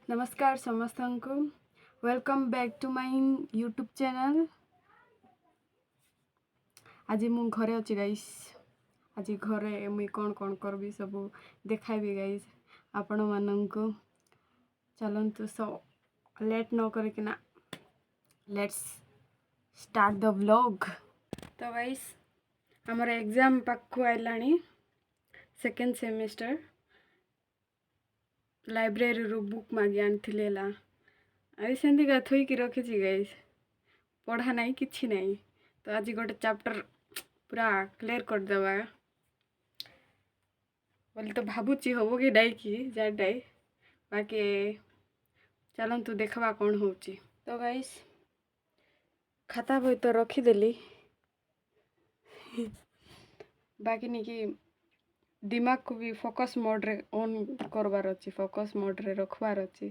नमस्कार समस्त को welcome back to my YouTube channel. आज मु घरे अच्छी गाइस। आज घरे मुई कौन कौन करबी सब देखाइबी गाइस आपण माननको। चलंतु सो लेट न करकिना लेट्स स्टार्ट द व्लॉग। तो गाइस हमर एग्जाम पाखु आइलानी सेकेंड सेमेस्टर। लाइब्रेरी रू बुक मागी आनीला आई सेमती का थोईकी रखी गाइस। पढ़ा नहीं किछि नहीं तो आज गोटे चैप्टर पूरा क्लियर कर देवा बोले तो भावुची हम कि नहीं कि जाए बाकी चलतु देखा कौन होची। तो गाइस खाता बही तो रखीदेली बाकी नहीं कि दिमाग को भी फोकस मोड रे ऑन करवार अच्छी, फोकस मोड रे रखवार अच्छी।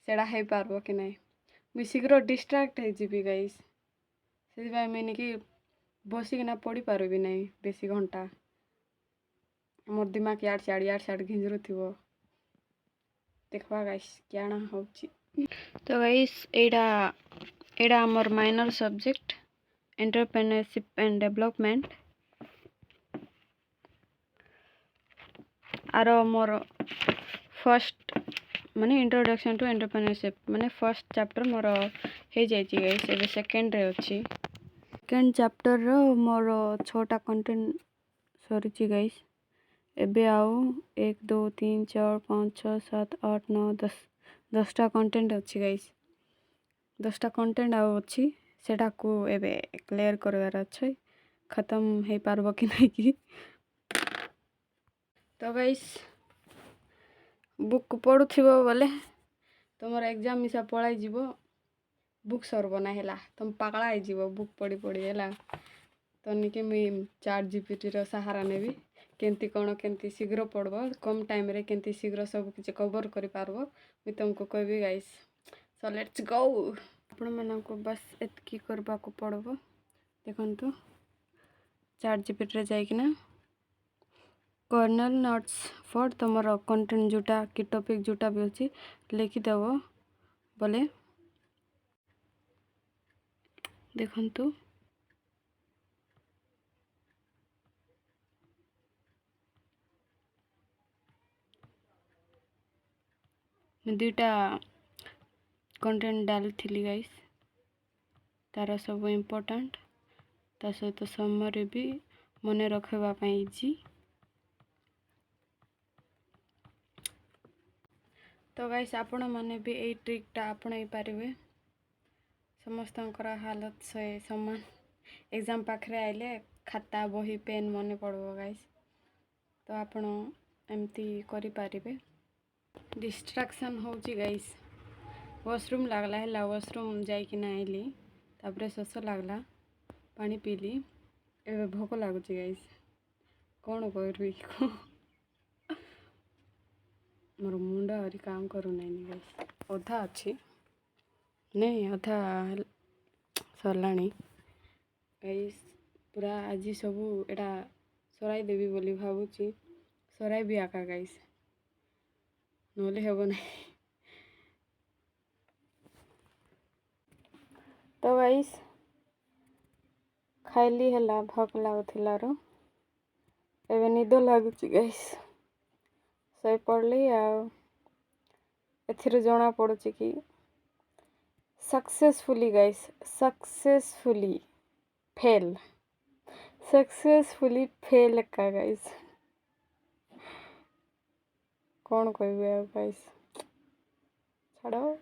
सेड़ा है पारबो कि नहीं मुझे शीघ्र डिस्ट्रैक्ट है जीवी गाइस। से मैंने कि बसिकिना पढ़ी पारबी नहीं बेसी घंटा। मोर दिमाग यार सियाड़ घिंजरू थी देखवा गाइस क्या होची। तो गाइस एडा हमर minor subject entrepreneurship and development. आर मोर फर्स्ट माने इंट्रोडक्शन टू एंटरप्रेन्योरशिप माने फर्स्ट चैप्टर मोर हो जाइए गाइस। एबे सेकेंड रे अच्छी सेकेंड चैप्टर रो मोर 6टा कंटेंट सरी गाइस। एबे आउ 1 2 3 4 5 6 7 8 9 10टा कंटेंट अच्छी गाइस। 10टा कंटेंट आउ अच्छी सेटा को एबे क्लियर करवार अच्छे। खत्म हो पारबो कि नहीं कि। तो गाइस बुक पढ़ुथिबो बोले तुमर एग्जाम मिसा पळाई जीवो बुक सरबो ना हैला तुम पागला हो जीवो बुक पढ़ी पढ़ी हैला। तो निके मुई चैट जीपीटी रो सहारा नेबी केंती कोण केंती शीघ्र पढ़बो कम टाइम रे केंती शीघ्र सब किछि कवर करि पारबो मुई तुमको कहबी गाइस। So let's go. आपण मानको बस एतकी करबा को पड़बो। देखंतु चैट जीपीटी रे जाइकिना कर्नल नोट्स फॉर तुमर कंटेंट जोटा कि टॉपिक जोटा भी अच्छी लिखिदेव बोले देखंतु दुईटा कंटेंट डाली थी गाइस तार सब इम्पोर्टेंट ता सहित समरी भी मन रखा इजी। तो गाइस आपण माने भी यही ट्रिकटा आपणाई पारे। समस्त हालत से समान एग्जाम पाखे आइले खाता बही पेन मन पड़ो गाइस। तो आपण एमती करि पारिबे। डिस्ट्रैक्शन होची गाइस। वॉशरूम लागला है वॉशरूम जाइकिना आइली तापरे शोष लागला पानी पीली एबे भोक लागुची गाइस कौन करबी मोर मुंड आरी काम करू नहीं गाइस। अधा अच्छी नहीं अधा सरलाणी गाइस पूरा आज सब एटा सराई देवी बोली भावुची सराई भी आका गाइस नले हेबो नहीं। तो गाइस खाइली हला भोक लागुथिलारो एबे निद लागुची गाइस सही पड़ली एथिरे जना पड़ुची कि सक्सेसफुली गाइस सक्सेसफुली फेल का गाइस कौन कहबे गाइस छाड़ो।